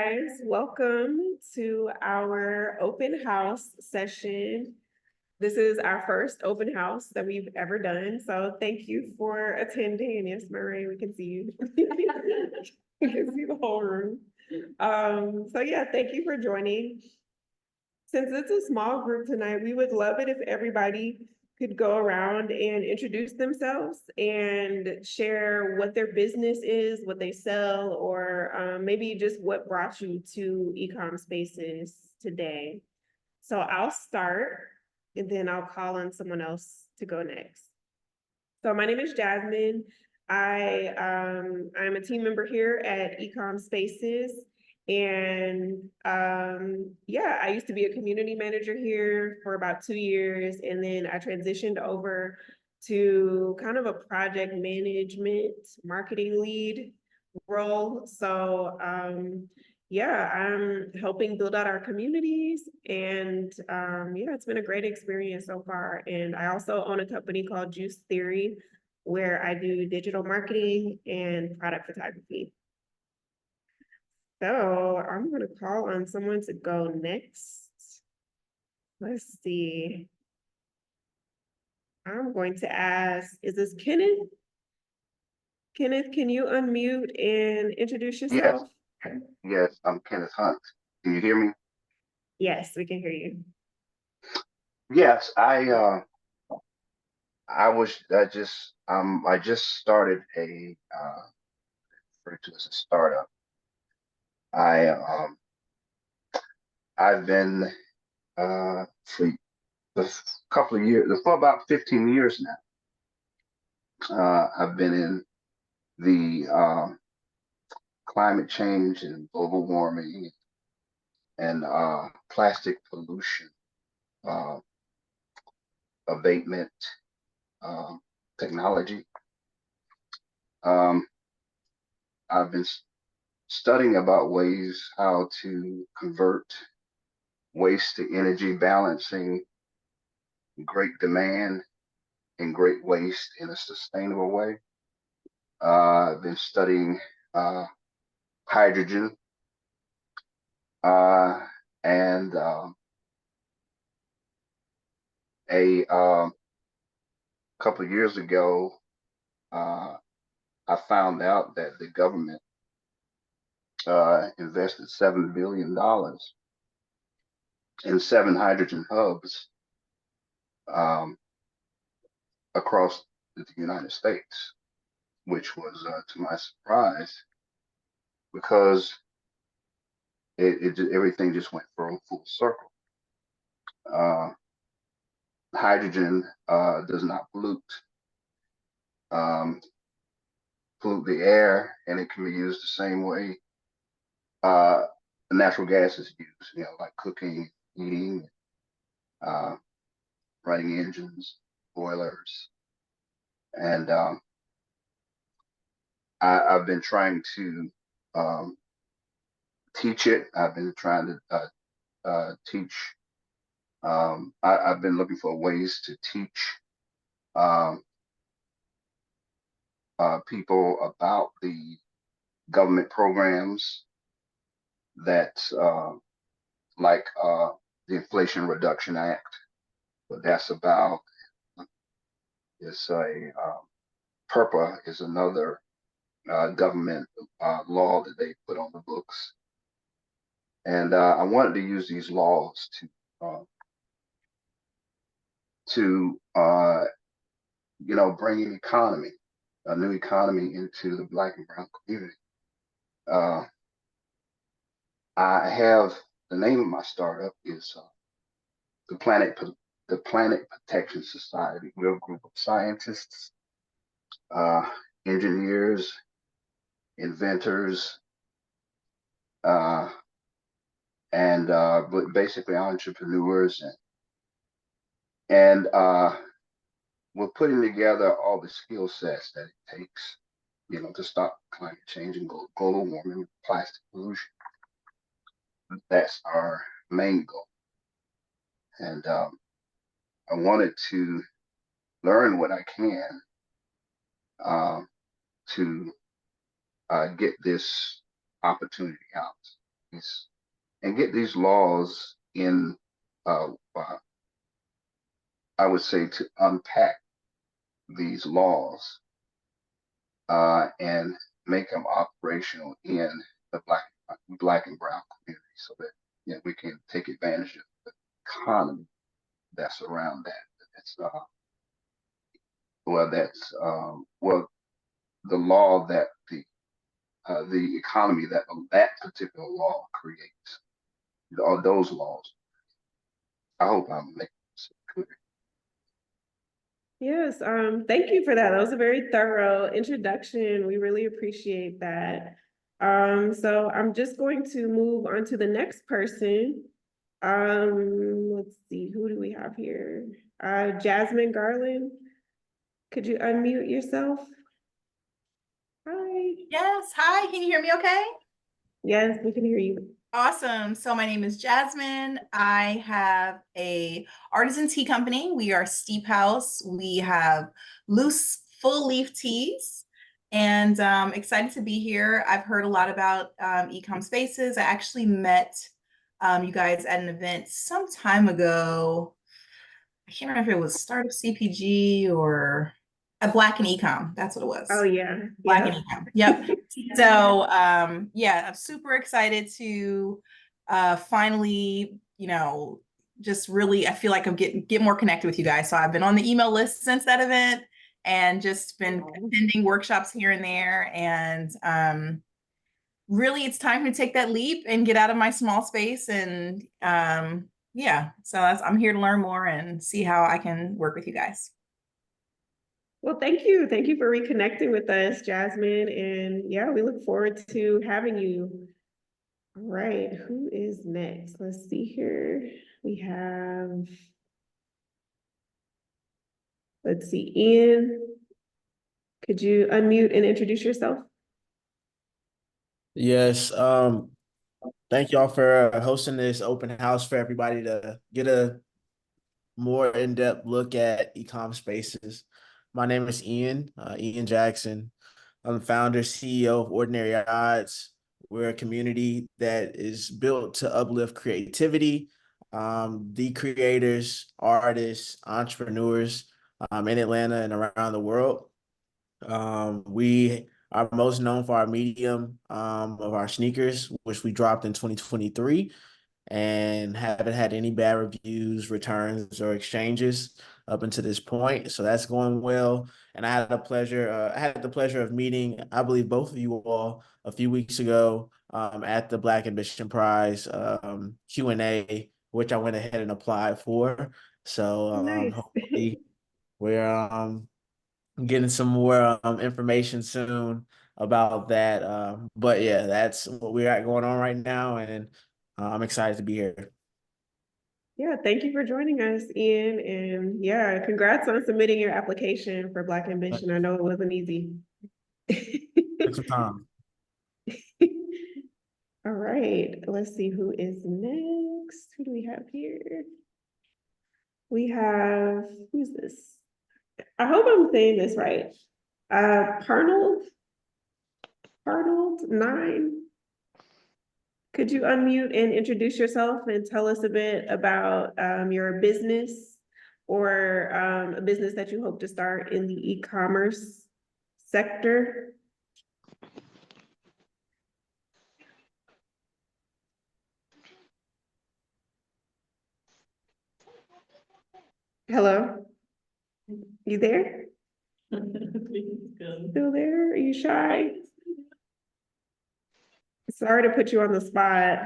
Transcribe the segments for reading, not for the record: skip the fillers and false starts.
guys. Welcome to our open house session. This is our first open house that we've ever done. So thank you for attending. And yes, Murray, we can see you. We can see the whole room. So yeah, thank you for joining. Since it's a small group tonight, we would love it if everybody could go around and introduce themselves and share what their business is, what they sell, or maybe just what brought you to ECOMSPACES today. So I'll start and then I'll call on someone else to go next. So my name is Jasmine. I'm a team member here at ECOMSPACES. And yeah, I used to be a community manager here for about 2 years, and then I transitioned over to kind of a project management marketing lead role. So yeah, I'm helping build out our communities, and yeah, it's been a great experience so far. And I also own a company called Juice Theory, where I do digital marketing and product photography. So I'm going to call on someone to go next. Let's see. I'm going to ask, is this Kenneth? Kenneth, can you unmute and introduce Yes, yourself? yes, I'm Kenneth Hunt. Can you hear me? Yes, we can hear you. Yes, I just started a referred to as a startup. I I've been for a couple of years, for about 15 years now. I've been in the climate change and global warming and plastic pollution uh, abatement technology. Um, I've been studying about ways how to convert waste to energy, balancing great demand and great waste in a sustainable way. I've been studying hydrogen uh, and a couple of years ago, I found out that the government invested $7 billion in 7 hydrogen hubs um, across the United States, which was to my surprise because everything just went full circle. Uh, hydrogen does not um, pollute the air, and it can be used the same way uh, natural gas is used, like cooking, heating, uh, running engines, boilers. And I've been trying to um, teach it. I've been trying to teach. I've been looking for ways to teach um, people about the government programs that, like the Inflation Reduction Act, what that's about. It's a PERPA is another government law that they put on the books, and I wanted to use these laws to bring an economy, a new economy into the Black and Brown community. I have the name of my startup is the Planet Protection Society. We're a group of scientists, engineers, inventors, and basically entrepreneurs, and we're putting together all the skill sets that it takes, to stop climate change and global warming, plastic pollution. That's our main goal. And I wanted to learn what I can to get this opportunity out. these and get these laws in, I would say, to unpack these laws and make them operational in the black and brown community, so that we can take advantage of the economy that's around that. That's well, the law that the economy that that particular law creates, or those laws. I hope I'm making this clear. Yes, thank you for that. That was a very thorough introduction. We really appreciate that. So I'm just going to move on to the next person. Let's see, who do we have here? Jasmine Garland. Could you unmute yourself? Hi. Yes. Hi. Can you hear me okay? Yes, we can hear you. Awesome. So my name is Jasmine. I have a artisan tea company. We are Steep House. We have loose full leaf teas, and excited to be here. I've heard a lot about ECOMSPACES. I actually met you guys at an event some time ago. I can't remember if it was Startup CPG or a Black and Ecom. That's what it was. Oh yeah, Black yeah. and Ecom. Yep. So yeah, I'm super excited to finally, just really, I feel like I'm get more connected with you guys. So I've been on the email list since that event and just been attending workshops here and there. And really it's time to take that leap and get out of my small space. And yeah, so I'm here to learn more and see how I can work with you guys. Well, thank you. Thank you for reconnecting with us, Jasmine. And yeah, we look forward to having you. All right, who is next? Let's see here. We have, let's see, Ian. Could you unmute and introduce yourself? Yes, thank y'all for hosting this open house for everybody to get a more in-depth look at Ecom Spaces. My name is Ian Jackson. I'm the founder, CEO of Ordinary Odds. We're a community that is built to uplift creativity, the creators, artists, entrepreneurs in Atlanta and around the world. We are most known for our medium of our sneakers, which we dropped in 2023 and haven't had any bad reviews, returns, or exchanges up until this point. So that's going well. And I had the pleasure of meeting, I believe, both of you all a few weeks ago at the Black Ambition Prize Q&A, which I went ahead and applied for. So Nice. hopefully we're getting some more information soon about that. But yeah, that's what we got going on right now, and I'm excited to be here. Yeah, thank you for joining us, Ian. And yeah, congrats on submitting your application for Black Ambition. I know it wasn't easy. Took some time. All right, let's see who is next. Who do we have here? We have, who's this? I hope I'm saying this right. Parnold 9. Could you unmute and introduce yourself and tell us a bit about your business or a business that you hope to start in the e-commerce sector? Hello? You there? Still there? Are you shy? Sorry to put you on the spot.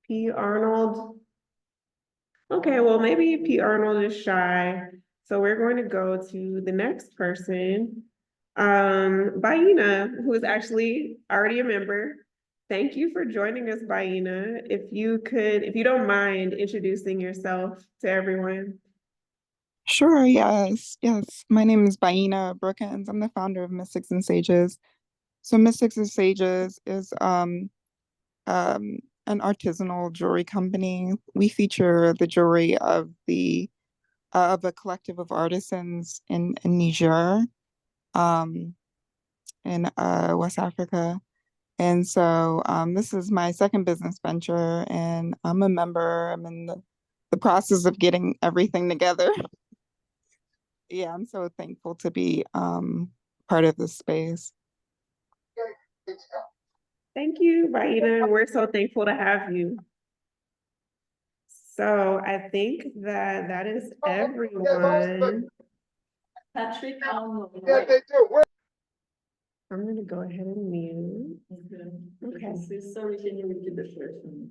P. Arnold. Okay, well, maybe P. Arnold is shy. So we're going to go to the next person. Baina, who is actually already a member. Thank you for joining us, Baina. If you don't mind introducing yourself to everyone. Sure, yes, yes. My name is Baina Brookins. I'm the founder of Mystics and Sages. So Mystics and Sages is an artisanal jewelry company. We feature the jewelry of a collective of artisans in Niger, in West Africa. And so this is my second business venture, and I'm a member. I'm in the process of getting everything together. Yeah, I'm so thankful to be part of this space. Thank you, Vaina. We're so thankful to have you. So I think that that is everyone. Patrick, I'm gonna go ahead and mute. Okay. Sorry, can you repeat the first one?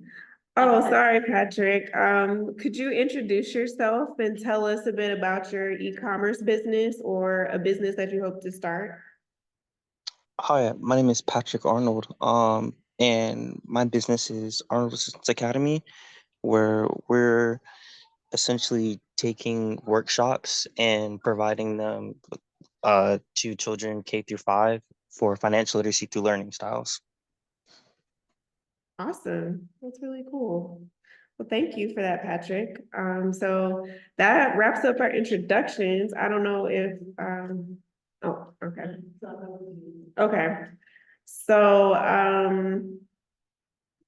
Oh, sorry, Patrick. Could you introduce yourself and tell us a bit about your e-commerce business or a business that you hope to start? Hi, my name is Patrick Arnold. And my business is Arnold Assistance Academy, where we're essentially taking workshops and providing them to children K-5 for financial literacy through learning styles. Awesome. That's really cool. Well, thank you for that, Patrick. So that wraps up our introductions. I don't know if, oh, okay. Okay. So,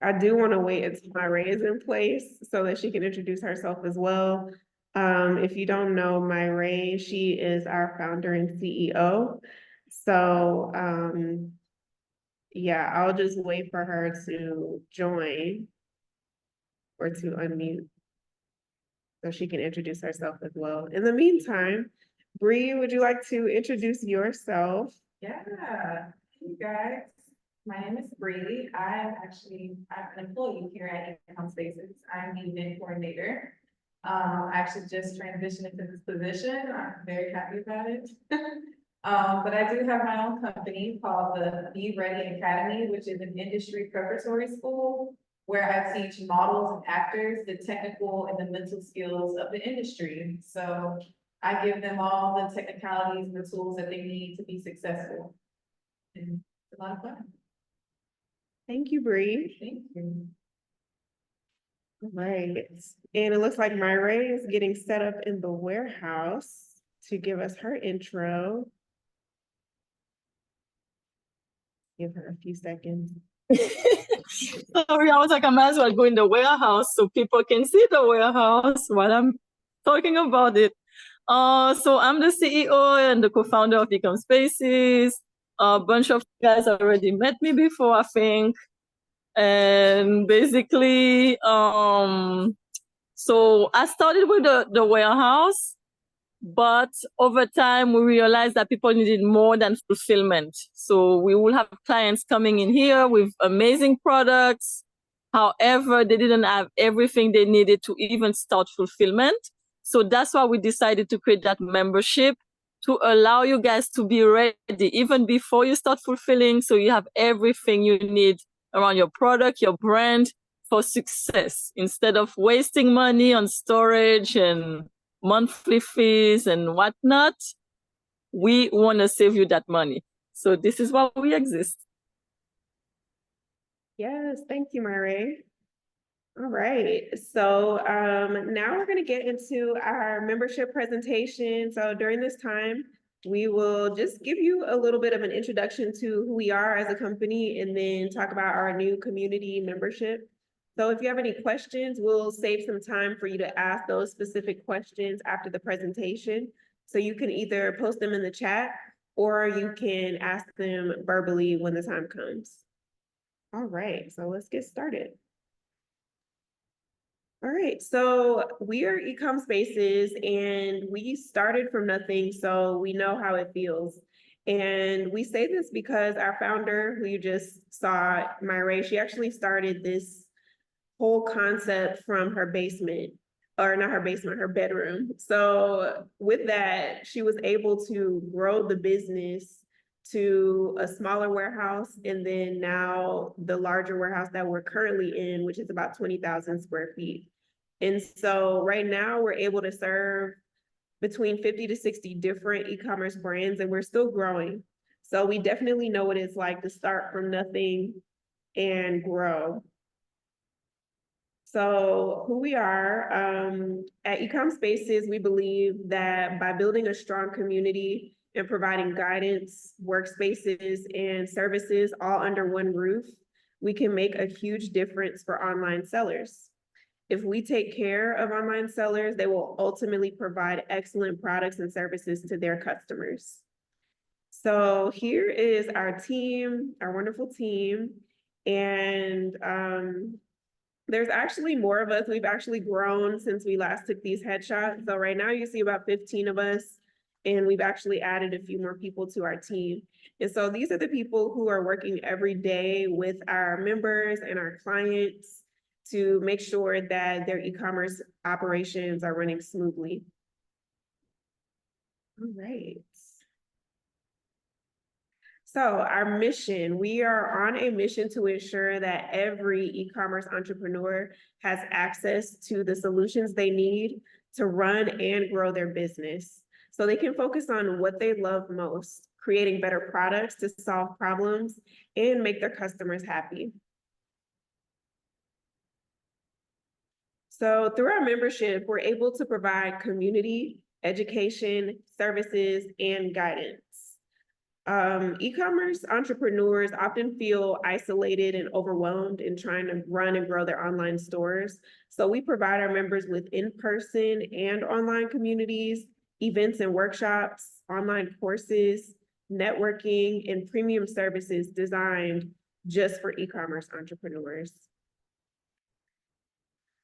I do want to wait until Myra is in place so that she can introduce herself as well. If you don't know Myra, she is our founder and CEO. So, yeah, I'll just wait for her to join or to unmute so she can introduce herself as well. In the meantime, Bree, would you like to introduce yourself? Yeah, hey guys, my name is Bree. I'm an employee here at ECOMSPACES. I'm the event coordinator. I actually just transitioned into this position. I'm very happy about it. But I do have my own company called the Be Ready Academy, which is an industry preparatory school where I teach models and actors the technical and the mental skills of the industry. So I give them all the technicalities and the tools that they need to be successful. And it's a lot of fun. Thank you, Bree. Thank you. All right, and it looks like Myra is getting set up in the warehouse to give us her intro. Give her a few seconds. Sorry, I was like, I might as well go in the warehouse so people can see the warehouse while I'm talking about it. So I'm the CEO and the co-founder of ECOMSPACES. A bunch of guys already met me before, I think. And basically, so I started with the warehouse, but over time we realized that people needed more than fulfillment. So we will have clients coming in here with amazing products. However, they didn't have everything they needed to even start fulfillment. So that's why we decided to create that membership to allow you guys to be ready even before you start fulfilling. So you have everything you need around your product, your brand for success, instead of wasting money on storage and monthly fees and whatnot. We want to save you that money. So this is why we exist. Yes, thank you, Myra. All right, so now we're going to get into our membership presentation. So during this time, we will just give you a little bit of an introduction to who we are as a company and then talk about our new community membership. So if you have any questions, we'll save some time for you to ask those specific questions after the presentation. So you can either post them in the chat or you can ask them verbally when the time comes. All right, so let's get started. All right, so we are ECOMSPACES and we started from nothing, so we know how it feels. And we say this because our founder, who you just saw, Myra, she actually started this whole concept from her basement, or not her basement, her bedroom. So with that, she was able to grow the business to a smaller warehouse, and then now the larger warehouse that we're currently in, which is about 20,000 square feet. And so right now we're able to serve between 50 to 60 different e-commerce brands, and we're still growing. So we definitely know what it's like to start from nothing and grow. So who we are, at ECOMSPACES, we believe that by building a strong community and providing guidance, workspaces, and services all under one roof, we can make a huge difference for online sellers. If we take care of online sellers, they will ultimately provide excellent products and services to their customers. So here is our team, our wonderful team. And there's actually more of us. We've actually grown since we last took these headshots. So right now you see about 15 of us, and we've actually added a few more people to our team. And so these are the people who are working every day with our members and our clients to make sure that their e-commerce operations are running smoothly. All right. So our mission, we are on a mission to ensure that every e-commerce entrepreneur has access to the solutions they need to run and grow their business, so they can focus on what they love most, creating better products to solve problems and make their customers happy. So through our membership, we're able to provide community, education, services, and guidance. E-commerce entrepreneurs often feel isolated and overwhelmed in trying to run and grow their online stores. So we provide our members with in-person and online communities, events and workshops, online courses, networking, and premium services designed just for e-commerce entrepreneurs.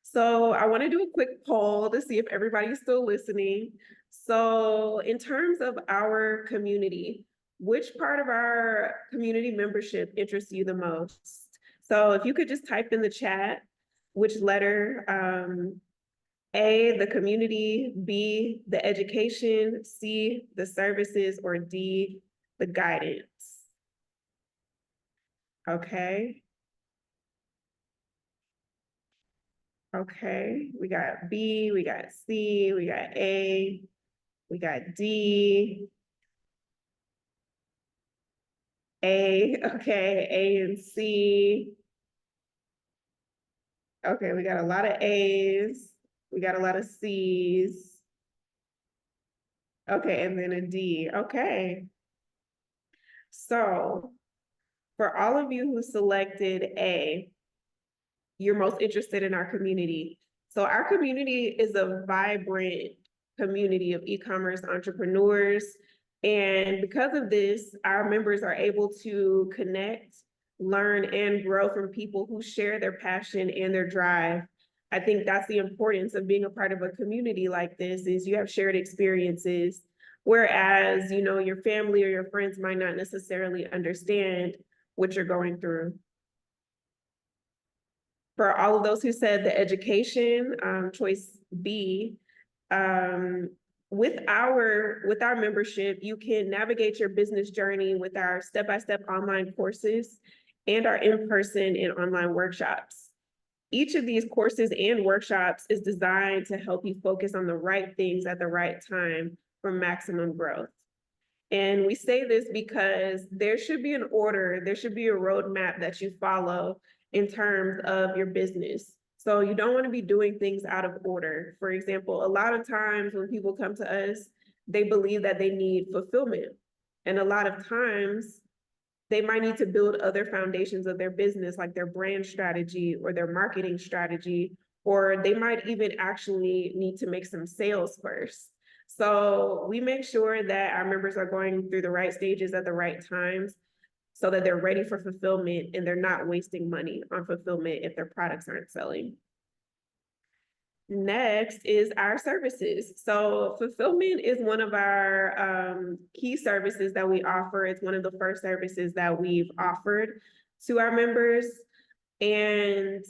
So I want to do a quick poll to see if everybody's still listening. So in terms of our community, which part of our community membership interests you the most? So if you could just type in the chat, which letter, A, the community, B, the education, C, the services, or D, the guidance. Okay. Okay, we got B, we got C, we got A, we got D. A, okay, A and C. Okay, we got a lot of A's. We got a lot of C's. Okay, and then a D. Okay. So for all of you who selected A, you're most interested in our community. So our community is a vibrant community of e-commerce entrepreneurs. And because of this, our members are able to connect, learn, and grow from people who share their passion and their drive. I think that's the importance of being a part of a community like this, is you have shared experiences, whereas, you know, your family or your friends might not necessarily understand what you're going through. For all of those who said the education, choice B, with our membership, you can navigate your business journey with our step-by-step online courses and our in-person and online workshops. Each of these courses and workshops is designed to help you focus on the right things at the right time for maximum growth. And we say this because there should be an order, there should be a roadmap that you follow in terms of your business. So you don't want to be doing things out of order. For example, a lot of times when people come to us, they believe that they need fulfillment. And a lot of times they might need to build other foundations of their business, like their brand strategy or their marketing strategy, or they might even actually need to make some sales first. So we make sure that our members are going through the right stages at the right times, so that they're ready for fulfillment and they're not wasting money on fulfillment if their products aren't selling. Next is our services. So fulfillment is one of our key services that we offer. It's one of the first services that we've offered to our members. And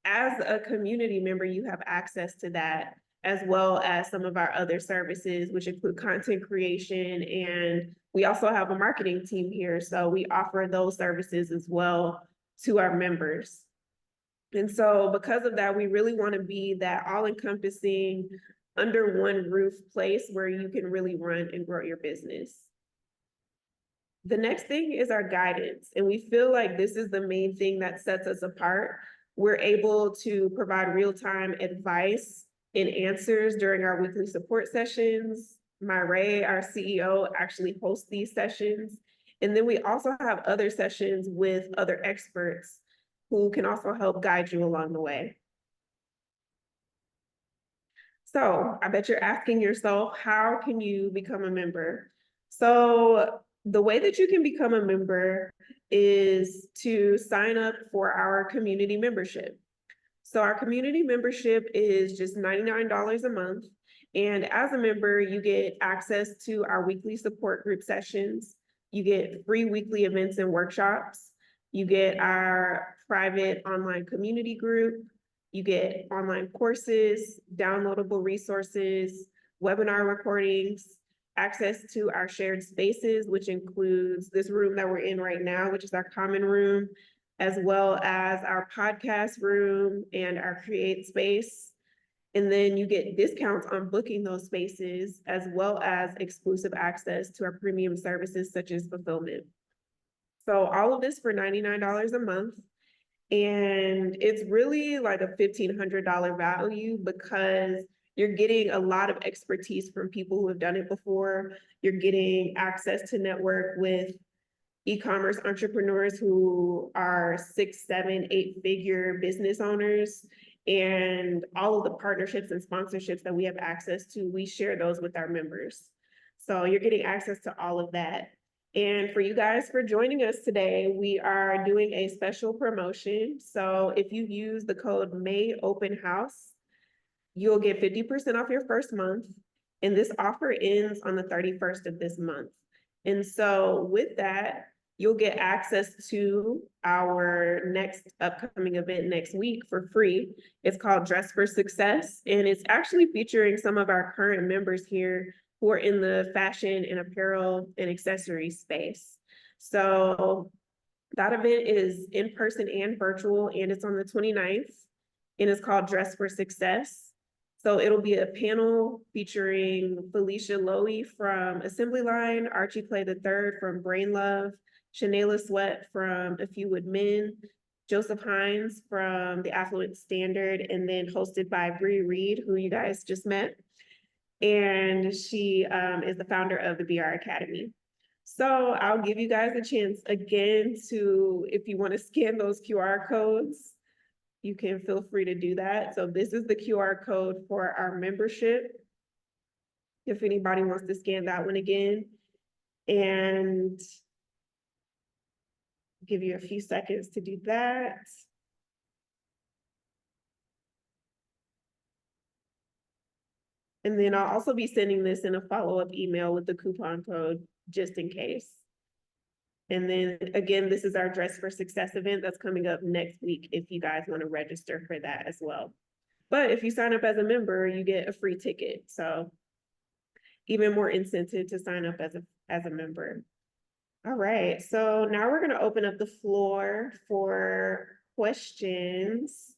as a community member, you have access to that, as well as some of our other services, which include content creation. And we also have a marketing team here. So we offer those services as well to our members. And so because of that, we really want to be that all-encompassing, under one roof place where you can really run and grow your business. The next thing is our guidance. And we feel like this is the main thing that sets us apart. We're able to provide real-time advice and answers during our weekly support sessions. Myray, our CEO, actually hosts these sessions. And then we also have other sessions with other experts who can also help guide you along the way. So I bet you're asking yourself, how can you become a member? So the way that you can become a member is to sign up for our community membership. So our community membership is just $99 a month. And as a member, you get access to our weekly support group sessions. You get free weekly events and workshops. You get our private online community group. You get online courses, downloadable resources, webinar recordings, access to our shared spaces, which includes this room that we're in right now, which is our common room, as well as our podcast room and our create space. And then you get discounts on booking those spaces, as well as exclusive access to our premium services such as fulfillment. So all of this for $99 a month. And it's really like a $1,500 value because you're getting a lot of expertise from people who have done it before. You're getting access to network with e-commerce entrepreneurs who are 6, 7, 8-figure business owners, and all of the partnerships and sponsorships that we have access to, we share those with our members. So you're getting access to all of that. And for you guys for joining us today, we are doing a special promotion. So if you use the code MAYOpenHouse, you'll get 50% off your first month. And this offer ends on the 31st of this month. And so with that, you'll get access to our next upcoming event next week for free. It's called Dress for Success, and it's actually featuring some of our current members here who are in the fashion and apparel and accessory space. So that event is in person and virtual, and it's on the 29th, and it's called Dress for Success. So it'll be a panel featuring Felicia Lowy from Assembly Line, Archie Clay III from Brain Love, Shanayla Sweat from A Few Wood Men, Joseph Hines from The Affluent Standard, and then hosted by Bree Reed, who you guys just met. And she is the founder of the BR Academy. So I'll give you guys a chance again to, if you want to scan those QR codes, you can feel free to do that. So this is the QR code for our membership. If anybody wants to scan that one again, and give you a few seconds to do that. And then I'll also be sending this in a follow-up email with the coupon code just in case. And then again, this is our Dress for Success event that's coming up next week if you guys want to register for that as well. But if you sign up as a member, you get a free ticket. So even more incentive to sign up as a member. All right, so now we're going to open up the floor for questions.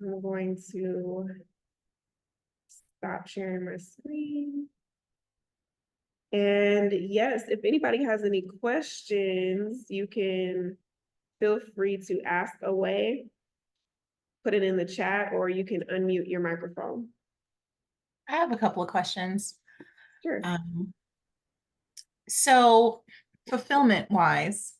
I'm going to stop sharing my screen. And yes, if anybody has any questions, you can feel free to ask away, put it in the chat, or you can unmute your microphone. I have a couple of questions. Sure. So fulfillment wise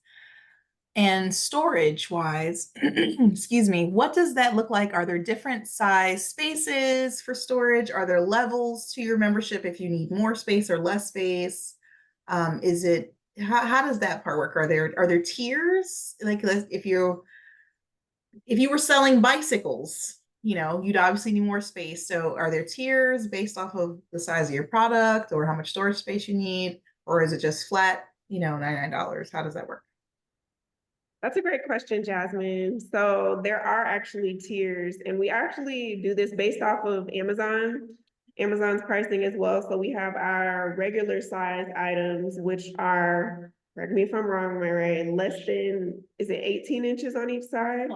and storage wise, excuse me, what does that look like? Are there different size spaces for storage? Are there levels to your membership if you need more space or less space? How does that part work? Are there tiers? Like if you were selling bicycles, you'd obviously need more space. So are there tiers based off of the size of your product or how much storage space you need? Or is it just flat, $99? How does that work? That's a great question, Jasmine. So there are actually tiers, and we actually do this based off of Amazon's pricing as well. So we have our regular size items, which are, correct me if I'm wrong, Mary, less than, is it 18 inches on each side?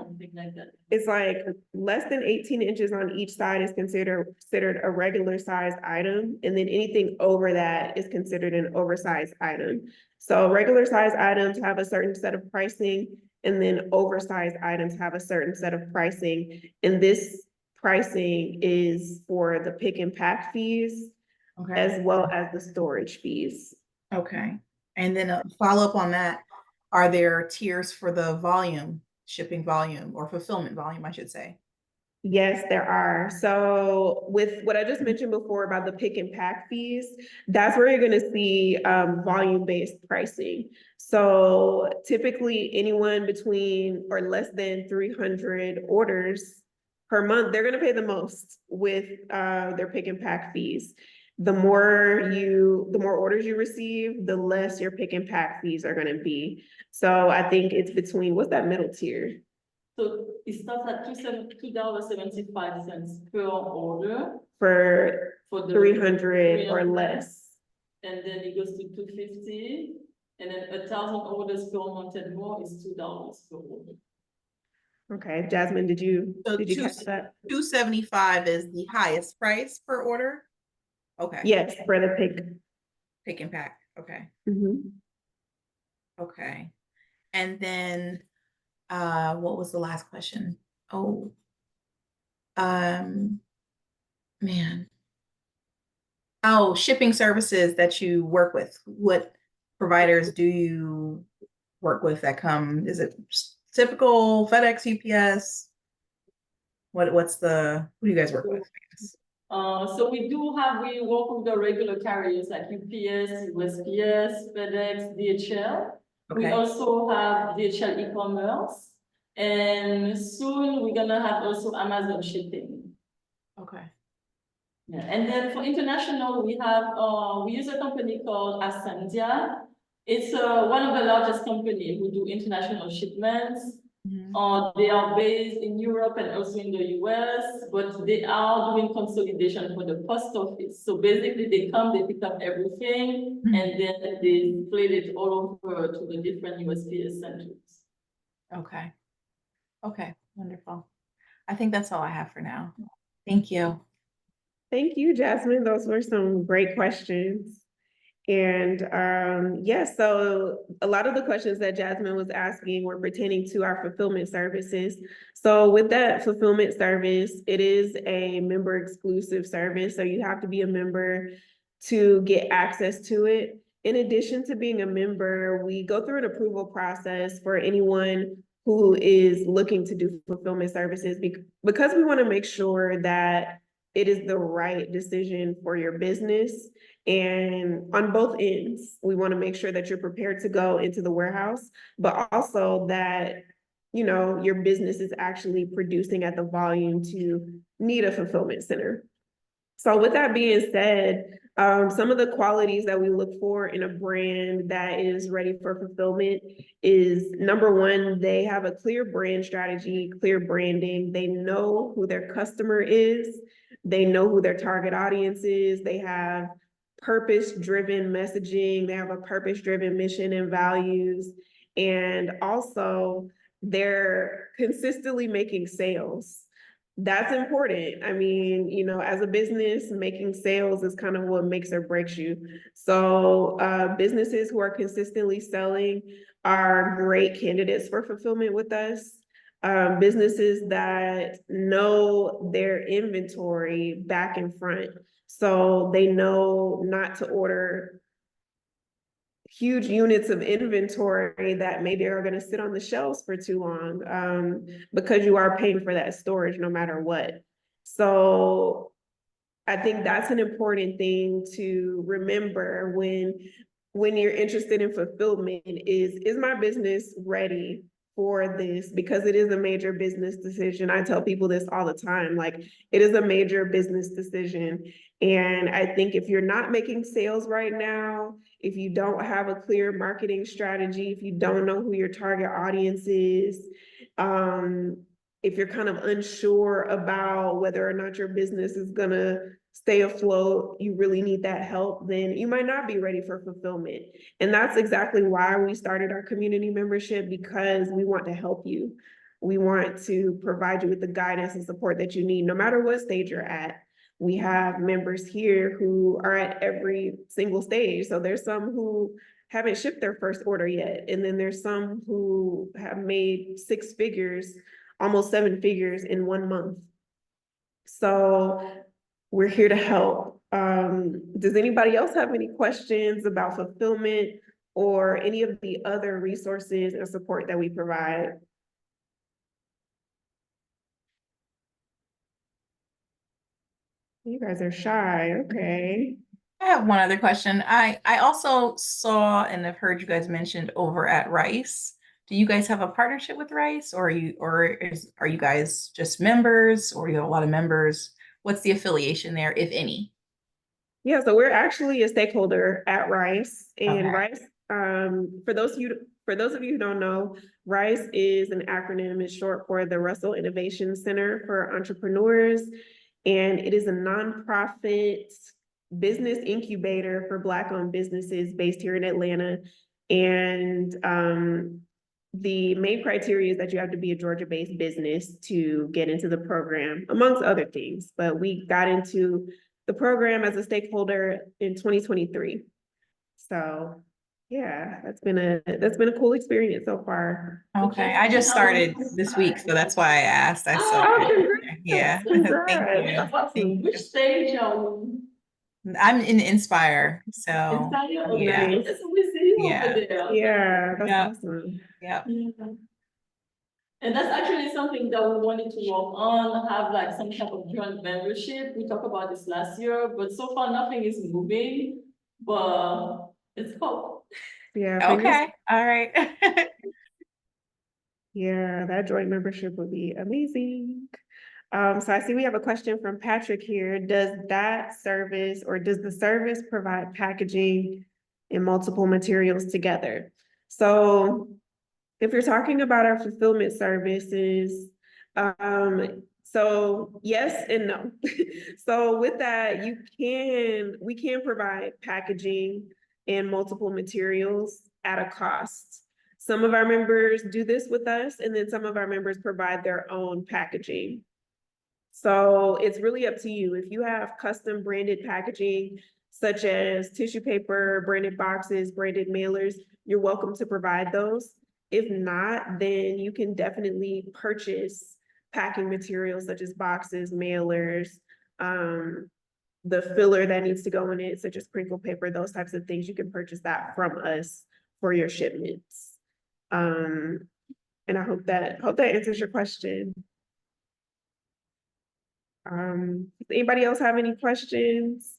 It's like less than 18 inches on each side is considered a regular size item. And then anything over that is considered an oversized item. So regular size items have a certain set of pricing, and then oversized items have a certain set of pricing. And this pricing is for the pick and pack fees Okay, as well as the storage fees. okay. And then a follow-up on that, are there tiers for the volume, shipping volume or fulfillment volume, I should say? Yes, there are. So with what I just mentioned before about the pick and pack fees, that's where you're gonna see volume-based pricing. So typically anyone between or less than 300 orders per month, they're gonna pay the most with their pick and pack fees. The more orders you receive, the less your pick and pack fees are gonna be. So I think it's between, what's that middle tier? So it starts at $2.75 per order For for the 300 or 300, less. and then it goes to $2.50, and then 1,000 orders per month and more is $2 per order. Okay, Jasmine, did you So catch that? 275 is the highest price per order? Okay. Yes, for the pick. Pick and pack, okay, Mhm. okay. And then, what was the last question? Oh, man. Oh, shipping services that you work with. What providers do you work with that come? Is it typical FedEx, UPS? Who do you guys work with? I guess? So we work with the regular carriers like UPS, USPS, FedEx, DHL. We Okay, also have DHL e-commerce, and soon we're gonna have also Amazon shipping. okay, Yeah, and then for international, we use a company called Ascendia. It's one of the largest companies who do international shipments. mhm, They are based in Europe and also in the US, but they are doing consolidation for the post office. So basically they come, they pick up everything, and then they split it all over to the different USPS centers. okay, okay, wonderful. I think that's all I have for now. Thank you. Thank you, Jasmine. Those were some great questions. And so a lot of the questions that Jasmine was asking were pertaining to our fulfillment services. So with that fulfillment service, it is a member exclusive service. So you have to be a member to get access to it. In addition to being a member, we go through an approval process for anyone who is looking to do fulfillment services because we want to make sure that it is the right decision for your business. And on both ends, we want to make sure that you're prepared to go into the warehouse, but also that, your business is actually producing at the volume to need a fulfillment center. So with that being said, some of the qualities that we look for in a brand that is ready for fulfillment is, number one, they have a clear brand strategy, clear branding. They know who their customer is. They know who their target audience is. They have purpose-driven messaging. They have a purpose-driven mission and values. And also, they're consistently making sales. That's important. I mean, as a business, making sales is kind of what makes or breaks you. So businesses who are consistently selling are great candidates for fulfillment with us. Businesses that know their inventory back and front. So they know not to order huge units of inventory that maybe are going to sit on the shelves for too long, because you are paying for that storage no matter what. So I think that's an important thing to remember when you're interested in fulfillment is my business ready for this? Because it is a major business decision. I tell people this all the time, like it is a major business decision. And I think if you're not making sales right now, if you don't have a clear marketing strategy, if you don't know who your target audience is, if you're kind of unsure about whether or not your business is gonna stay afloat, you really need that help, then you might not be ready for fulfillment. And that's exactly why we started our community membership, because we want to help you. We want to provide you with the guidance and support that you need, no matter what stage you're at. We have members here who are at every single stage. So there's some who haven't shipped their first order yet. And then there's some who have made 6 figures, almost 7 figures in 1 month. So we're here to help. Does anybody else have any questions about fulfillment or any of the other resources and support that we provide? You guys are shy, okay. I have one other question. I also saw and have heard you guys mentioned over at Rice. Do you guys have a partnership with Rice, or are you guys just members, or you have a lot of members? What's the affiliation there, if any? Yeah, so we're actually a stakeholder at Rice, and Okay. Rice, for those of you who don't know, Rice is an acronym. It's short for the Russell Innovation Center for Entrepreneurs, and it is a nonprofit business incubator for Black-owned businesses based here in Atlanta. And the main criteria is that you have to be a Georgia-based business to get into the program, amongst other things. But we got into the program as a stakeholder in 2023. So yeah, that's been a cool experience so far. Okay, I just started this week, so that's why I asked. I saw. Yeah, thank you. Congrats. Thank you. Which stage are I'm in Inspire, so we? yeah, Nice. We see you Yeah. over there. Yeah, that's Yeah. awesome. yeah. Yeah. And that's actually something that we wanted to work on, have like some type of joint membership. We talked about this last year, but so far nothing is moving, but it's hope. Yeah. fingers- Okay, all right. Yeah, that joint membership would be amazing. So I see we have a question from Patrick here. Does the service provide packaging and multiple materials together? So if you're talking about our fulfillment services, so yes and no. So with that, we can provide packaging and multiple materials at a cost. Some of our members do this with us, and then some of our members provide their own packaging. So it's really up to you. If you have custom branded packaging, such as tissue paper, branded boxes, branded mailers, you're welcome to provide those. If not, then you can definitely purchase packing materials such as boxes, mailers, the filler that needs to go in it, such as crinkle paper, those types of things. You can purchase that from us for your shipments. And I hope that answers your question. Does anybody else have any questions?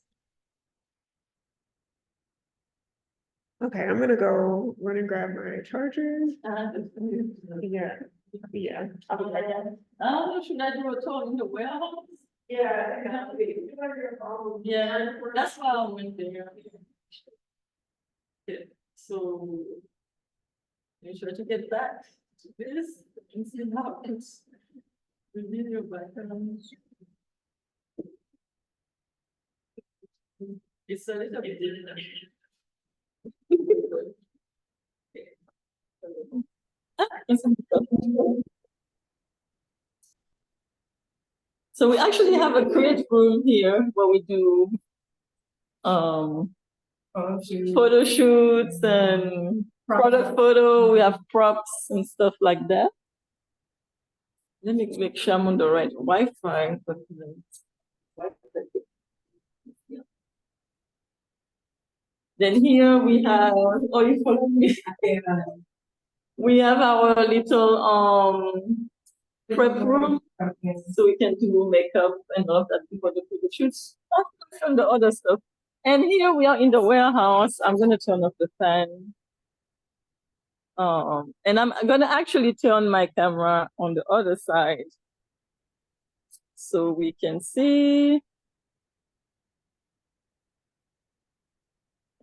Okay, I'm gonna go run and grab my charger. Yeah, yeah. I'll be right back. Should I do a tour in the warehouse? Yeah. Yeah, that's why I went there. Yeah, so make sure to get back to this and see how it's the video background. It's a little bit different. So we actually have a create room here where we do photo shoots and product photo. We have props and stuff like that. Let me make sure I'm on the right Wi-Fi. Then here we have, oh, you follow me? We have our little prep room, so we can do makeup and all of that before the photo shoots and the other stuff. And here we are in the warehouse. I'm gonna turn off the fan. And I'm gonna actually turn my camera on the other side so we can see.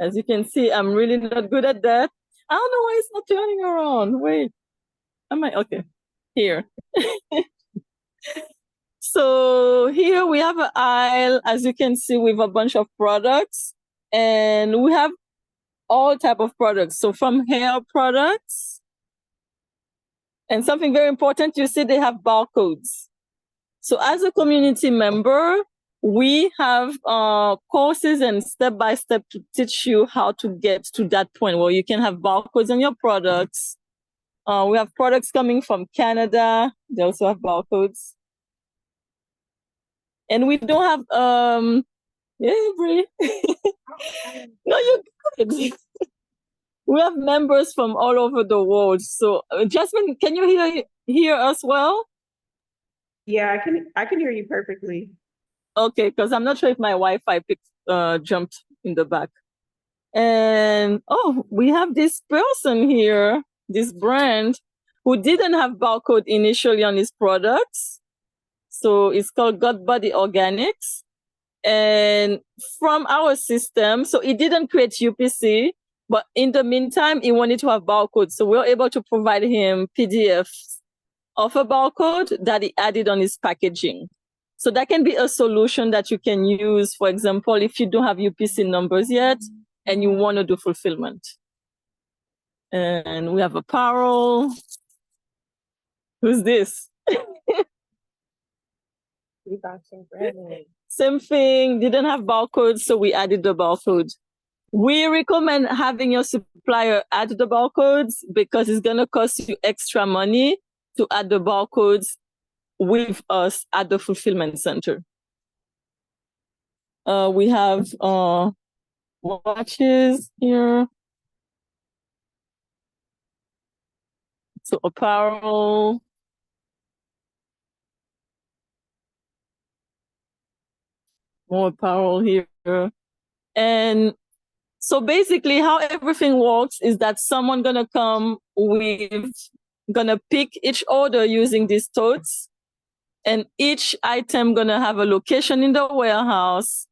As you can see, I'm really not good at that. I don't know why it's not turning around. Wait, am I okay? Here. So here we have an aisle, as you can see, with a bunch of products, and we have all type of products. So from hair products, and something very important, you see they have barcodes. So as a community member, we have courses and step-by-step to teach you how to get to that point where you can have barcodes on your products. We have products coming from Canada. They also have barcodes. And we don't have yeah, Brie. No, you're good. We have members from all over the world. So Jasmine, can you hear us well? Yeah, I can hear you perfectly. Okay, because I'm not sure if my Wi-Fi jumped in the back. And oh, we have this person here, this brand, who didn't have barcode initially on his products. So it's called Gut Body Organics. And from our system, so it didn't create UPC, but in the meantime, he wanted to have barcodes. So we're able to provide him PDFs of a barcode that he added on his packaging. So that can be a solution that you can use, for example, if you don't have UPC numbers yet and you want to do fulfillment. And we have apparel. Who's this? Same thing, didn't have barcodes, so we added the barcode. We recommend having your supplier add the barcodes because it's going to cost you extra money to add the barcodes with us at the fulfillment center. We have watches here. So apparel. More apparel here. And so basically how everything works is that someone gonna come with, gonna pick each order using these totes, and each item gonna have a location in the warehouse.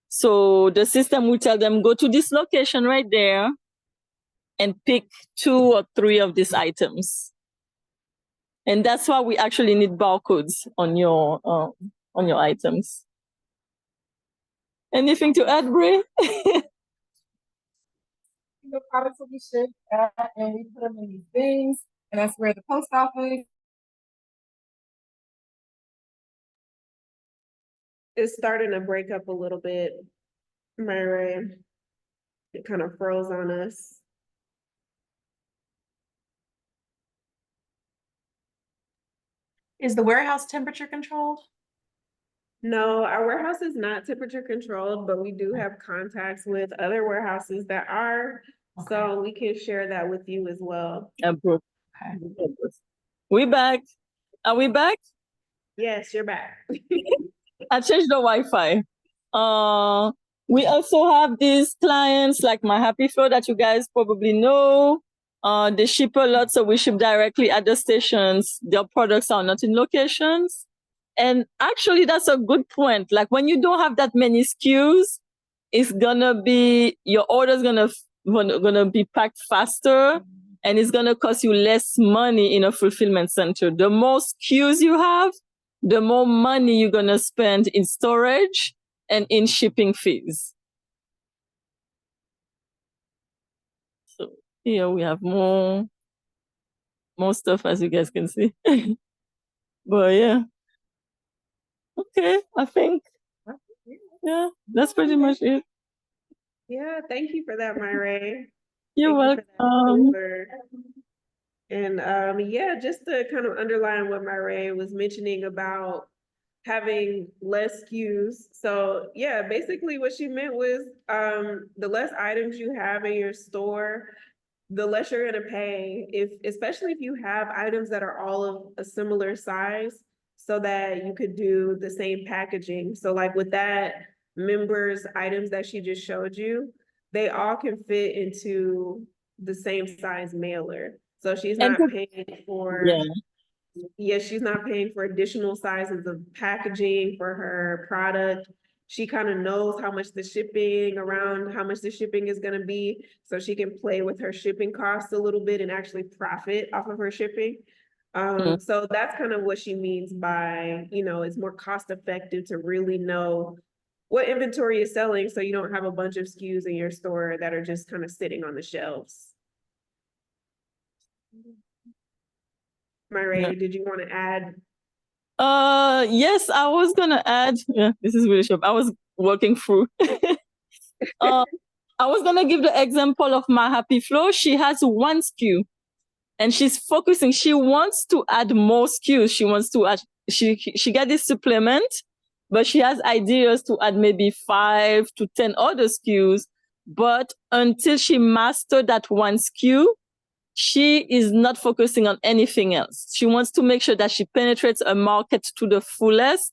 So the system will tell them, go to this location right there and pick 2 or 3 of these items. And that's why we actually need barcodes on your items. Anything to add, Brie? The products will be shipped at, and we put them in these bins, and that's where the post office. It's starting to break up a little bit, Myra. It kind of froze on us. Is the warehouse temperature controlled? No, our warehouse is not temperature controlled, but we do have contacts with other warehouses that are. Okay. So we can share that with you as well. Okay. We back. Are we back? Yes, you're back. I changed the Wi-Fi. We also have these clients like My Happy Flow that you guys probably know. They ship a lot, so we ship directly at the stations. Their products are not in locations. And actually, that's a good point. Like when you don't have that many SKUs, it's gonna be, your order's gonna be packed faster, and it's gonna cost you less money in a fulfillment center. The more SKUs you have, the more money you're gonna spend in storage and in shipping fees. So here we have more stuff, as you guys can see. But yeah. Okay, I think, yeah, that's pretty much it. Yeah, thank you for that, Myra. You're welcome. And yeah, just to kind of underline what Myra was mentioning about having less SKUs. So yeah, basically what she meant was the less items you have in your store, the less you're gonna pay, especially if you have items that are all of a similar size, so that you could do the same packaging. So like with that members items that she just showed you, they all can fit into the same size mailer. So she's not paying for, she's not paying for additional sizes of packaging for her product. She kind of knows how much the shipping is going to be, so she can play with her shipping costs a little bit and actually profit off of her shipping. So that's kind of what she means by, it's more cost effective to really know what inventory is selling, so you don't have a bunch of SKUs in your store that are just kind of sitting on the shelves. Myra, did you want to add? Yes, I was gonna add. Yeah, this is really sharp. I was working through. I was gonna give the example of My Happy Flow. She has 1 SKU, and she's focusing. She wants to add more SKUs. She wants to add. She got this supplement, but she has ideas to add maybe 5 to 10 other SKUs. But until she mastered that one SKU, she is not focusing on anything else. She wants to make sure that she penetrates a market to the fullest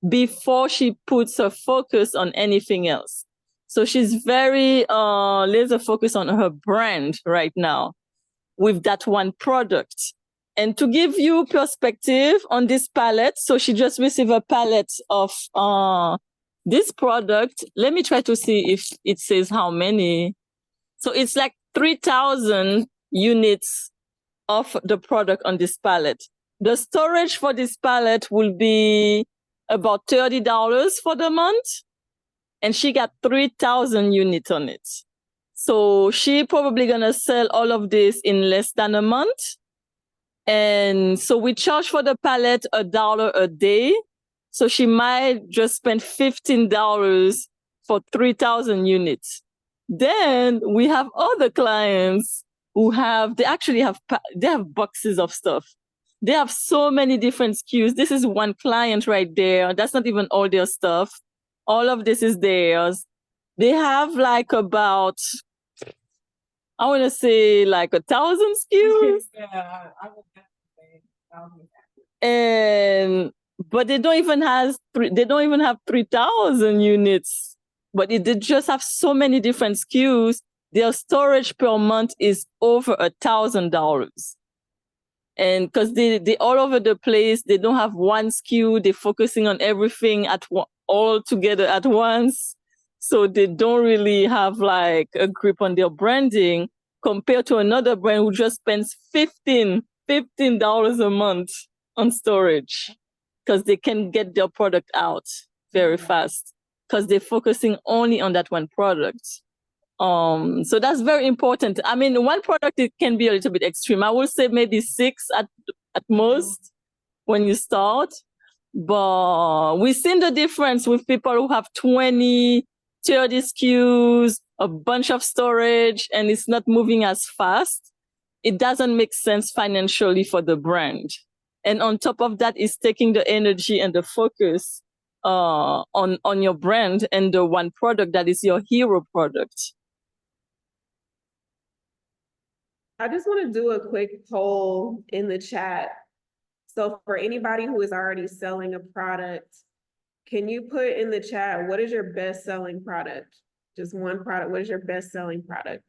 before she puts her focus on anything else. So she's very laser focused on her brand right now with that one product. And to give you perspective on this palette, so she just received a palette of this product. Let me try to see if it says how many. So it's like 3,000 units of the product on this palette. The storage for this palette will be about $30 for the month. And she got 3,000 units on it. So she probably gonna sell all of this in less than a month. And so we charge for the palette $1 a day. So she might just spend $15 for 3,000 units. Then we have other clients who they have boxes of stuff. They have so many different SKUs. This is one client right there. That's not even all their stuff. All of this is theirs. They have like about, I want to say like 1,000 SKUs. Yeah, I would definitely say 1,000. And but they don't even have 3,000 units. But they just have so many different SKUs. Their storage per month is over $1,000. And because they all over the place, they don't have one SKU. They're focusing on everything all together at once. So they don't really have like a grip on their branding compared to another brand who just spends $15 a month on storage because they can get their product out very fast because they're focusing only on that one product. So that's very important. I mean, one product, it can be a little bit extreme. I would say maybe 6 at most when you start. But we've seen the difference with people who have 20, 30 SKUs, a bunch of storage, and it's not moving as fast. It doesn't make sense financially for the brand. And on top of that, it's taking the energy and the focus on your brand and the one product that is your hero product. I just want to do a quick poll in the chat. So for anybody who is already selling a product, can you put in the chat, what is your best selling product? Just one product, what is your best selling product?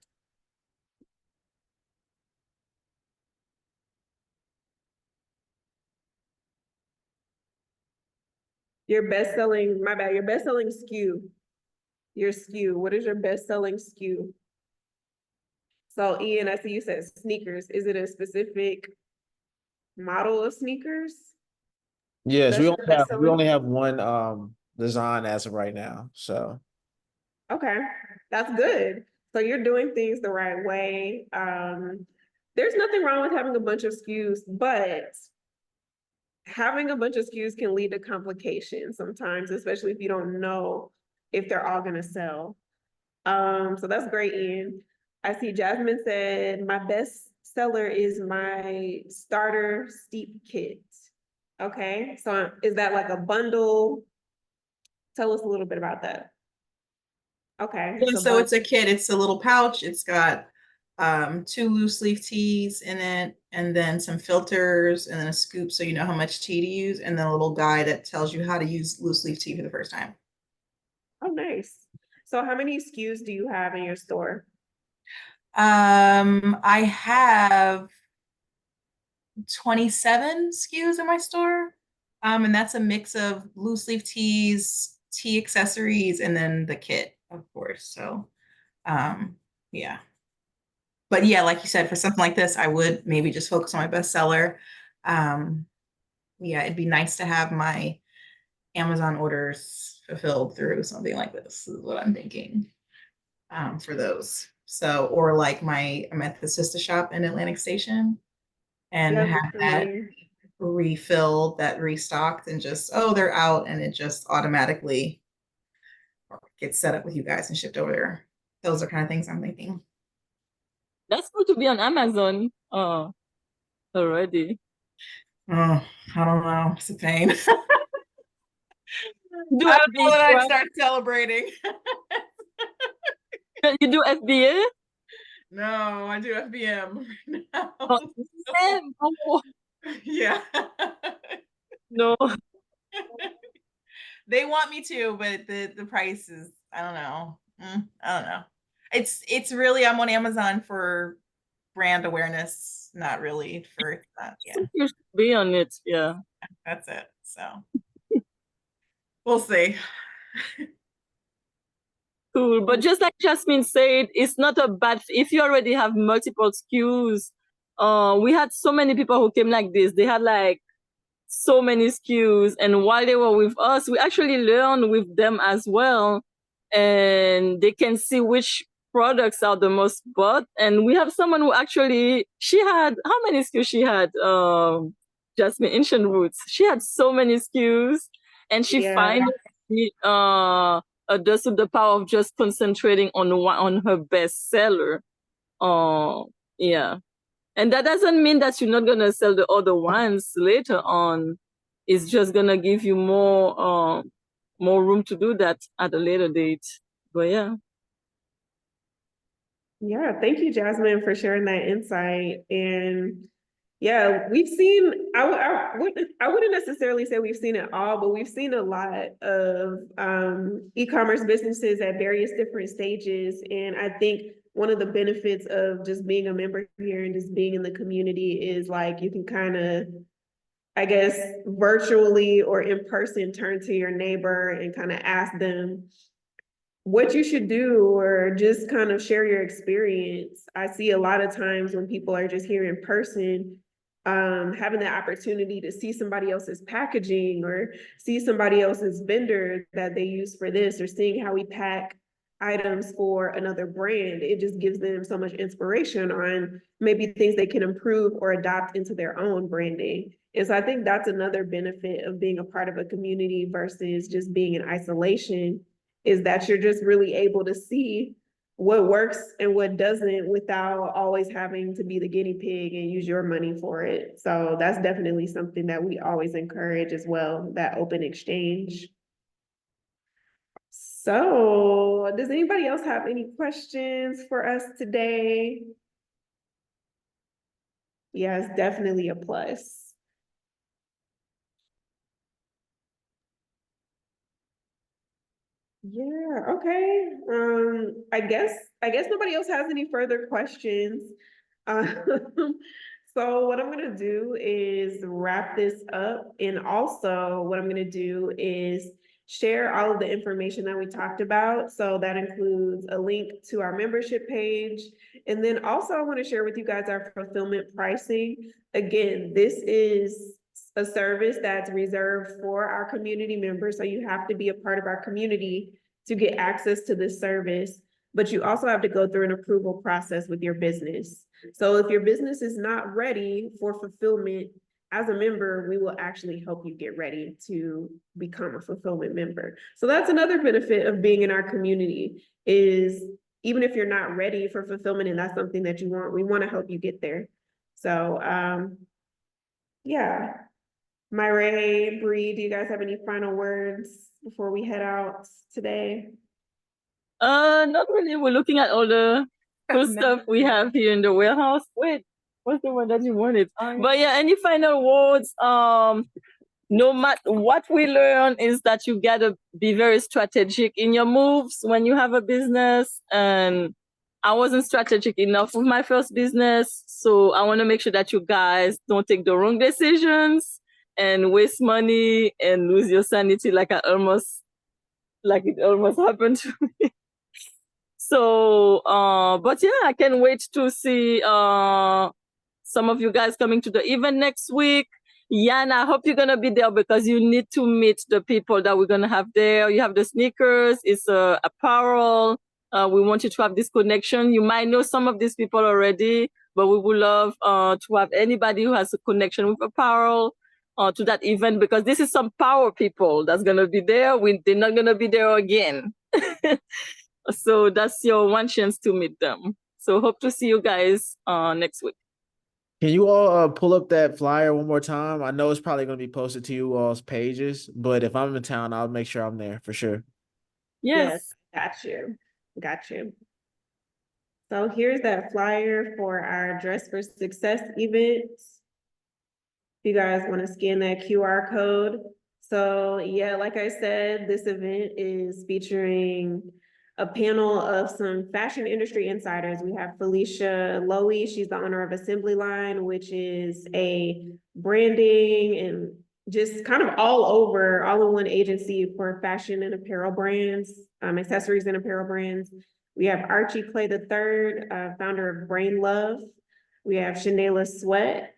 Your best selling SKU. Your SKU, what is your best selling SKU? So Ian, I see you said sneakers. Is it a specific model of sneakers? Yes, That's we your only best have we selling? only have one design as of right now. So Okay, that's good. So you're doing things the right way. There's nothing wrong with having a bunch of SKUs, but having a bunch of SKUs can lead to complications sometimes, especially if you don't know if they're all gonna sell. So that's great, Ian. I see Jasmine said, my best seller is my starter steep kit. Okay, so is that like a bundle? Tell us a little bit about that. Okay. Yeah, so it's a kit. It's a little pouch. It's got 2 loose leaf teas in it, and then some filters, and then a scoop so you know how much tea to use, and then a little guide that tells you how to use loose leaf tea for the first time. Oh, nice. So how many SKUs do you have in your store? I have 27 SKUs in my store. And that's a mix of loose leaf teas, tea accessories, and then the kit, of course. So, yeah. But yeah, like you said, for something like this, I would maybe just focus on my bestseller. Yeah, it'd be nice to have my Amazon orders fulfilled through something like this, is what I'm thinking, for those. So, or like I'm at the sister shop in Atlantic Station and Yeah, have that refilled, that restocked, and just, oh, they're out, and it just automatically gets set up with you guys and shipped over there. Those are kind of things I'm thinking. That's good to be on Amazon already. Oh, I don't know. It's a pain. Do I FBA, thought I'd right? start celebrating. You do FBA? No, I do FBM right now. Oh, same. Oh, Yeah. no. They want me to, but the price is, I don't know. I don't know. It's really, I'm on Amazon for brand awareness, not really for that. Yeah, You should be on it. Yeah. that's it. So we'll see. Cool. But just like Jasmine said, it's not a bad if you already have multiple SKUs. We had so many people who came like this. They had like so many SKUs, and while they were with us, we actually learned with them as well, and they can see which products are the most bought. And we have someone who actually, she had, how many SKUs she had? Jasmine, Ancient Roots. She had so many SKUs, and she Yeah. finally understood the power of just concentrating on her bestseller. Yeah. And that doesn't mean that you're not gonna sell the other ones later on. It's just gonna give you more room to do that at a later date. But yeah. Yeah, thank you, Jasmine, for sharing that insight. And yeah, we've seen, I wouldn't necessarily say we've seen it all, but we've seen a lot of e-commerce businesses at various different stages. And I think one of the benefits of just being a member here and just being in the community is like you can kind of, I guess, virtually or in person turn to your neighbor and kind of ask them what you should do or just kind of share your experience. I see a lot of times when people are just here in person, having the opportunity to see somebody else's packaging or see somebody else's vendor that they use for this or seeing how we pack items for another brand, it just gives them so much inspiration on maybe things they can improve or adopt into their own branding. And so I think that's another benefit of being a part of a community versus just being in isolation, is that you're just really able to see what works and what doesn't without always having to be the guinea pig and use your money for it. So that's definitely something that we always encourage as well, that open exchange. So does anybody else have any questions for us today? Yeah, it's definitely a plus. Yeah, okay. I guess nobody else has any further questions. Um, so what I'm gonna do is wrap this up, and also what I'm gonna do is share all of the information that we talked about. So that includes a link to our membership page, and then also I want to share with you guys our fulfillment pricing. Again, this is a service that's reserved for our community members. So you have to be a part of our community to get access to this service, but you also have to go through an approval process with your business. So if your business is not ready for fulfillment, as a member, we will actually help you get ready to become a fulfillment member. So that's another benefit of being in our community, is even if you're not ready for fulfillment and that's something that you want, we want to help you get there. So yeah. Myra, Bree, do you guys have any final words before we head out today? Not really. We're looking at all the cool stuff we have here in the warehouse. Wait, what's the one that you wanted? But yeah, any final words? No matter what we learn is that you gotta be very strategic in your moves when you have a business. And I wasn't strategic enough with my first business, so I want to make sure that you guys don't take the wrong decisions and waste money and lose your sanity like it almost happened to me. So, but yeah, I can't wait to see some of you guys coming to the event next week. Yan, I hope you're gonna be there because you need to meet the people that we're gonna have there. You have the sneakers, it's apparel. We want you to have this connection. You might know some of these people already, but we would love to have anybody who has a connection with apparel to that event, because this is some power people that's gonna be there. They're not gonna be there again. So that's your one chance to meet them. So hope to see you guys next week. Can you all pull up that flyer one more time? I know it's probably going to be posted to you all's pages, but if I'm in town, I'll make sure I'm there for sure. Yes. Got you. Got you. So here's that flyer for our Dress for Success event. If you guys want to scan that QR code. So yeah, like I said, this event is featuring a panel of some fashion industry insiders. We have Felicia Lowy, she's the owner of Assembly Line, which is a branding and just kind of all in one agency for fashion and apparel brands, accessories and apparel brands. We have Archie Clay III, founder of Brain Love. We have Shanela Sweat,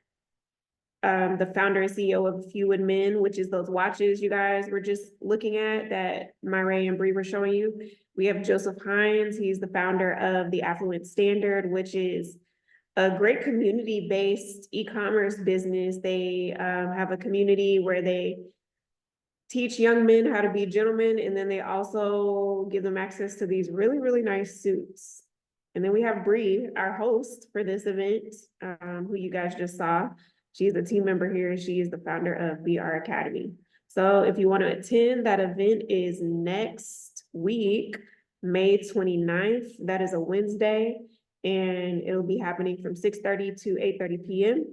the founder and CEO of Few and Men, which is those watches you guys were just looking at that Myray and Bree were showing you. We have Joseph Hines. He's the founder of the Affluent Standard, which is a great community-based e-commerce business. They have a community where they teach young men how to be gentlemen, and then they also give them access to these really, really nice suits. And then we have Bree, our host for this event, who you guys just saw. She's a team member here. She is the founder of BR Academy. So if you want to attend, that event is next week, May 29th. That is a Wednesday, and it'll be happening from 6:30 to 8:30 p.m.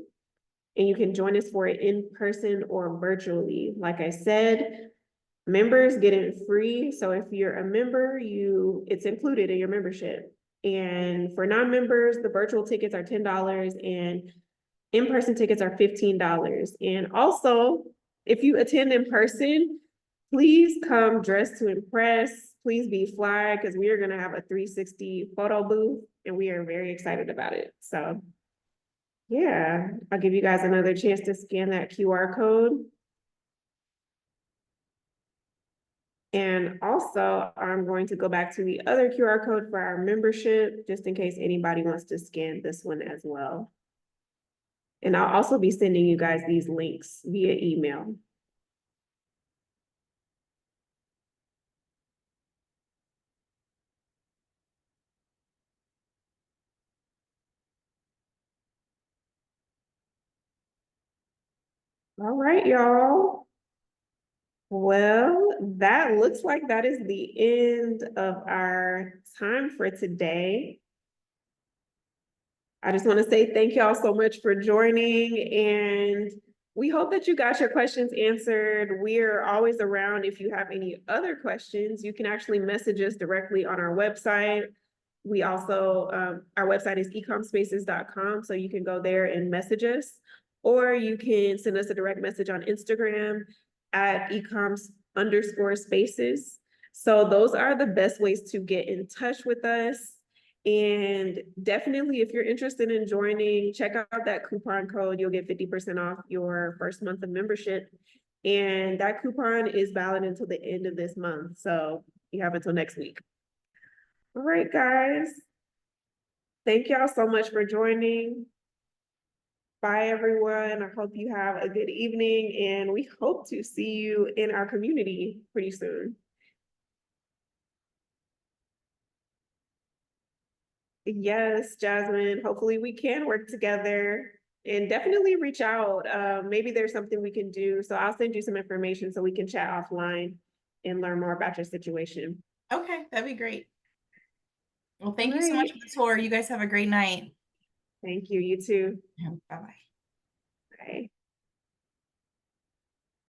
And you can join us for it in person or virtually. Like I said, members get in free. So if you're a member, it's included in your membership. And for non-members, the virtual tickets are $10 and in-person tickets are $15. And also, if you attend in person, please come dressed to impress. Please be fly, because we are going to have a 360 photo booth, and we are very excited about it. So yeah, I'll give you guys another chance to scan that QR code. And also, I'm going to go back to the other QR code for our membership, just in case anybody wants to scan this one as well. And I'll also be sending you guys these links via email. All right, y'all. Well, that looks like that is the end of our time for today. I just want to say thank y'all so much for joining, and we hope that you got your questions answered. We're always around. If you have any other questions, you can actually message us directly on our website. We also, our website is ECOMSPACES.com, so you can go there and message us, or you can send us a direct message on Instagram at ECOMS_spaces. So those are the best ways to get in touch with us. And definitely, if you're interested in joining, check out that coupon code. You'll get 50% off your first month of membership. And that coupon is valid until the end of this month. So you have until next week. All right, guys. Thank y'all so much for joining. Bye, everyone. I hope you have a good evening, and we hope to see you in our community pretty soon. Yes, Jasmine, hopefully we can work together, and definitely reach out. Maybe there's something we can do. So I'll send you some information so we can chat offline and learn more about your situation. Okay, that'd be great. Well, thank you so much for the tour. You guys have a great night. Thank you. You too. Bye-bye. Bye.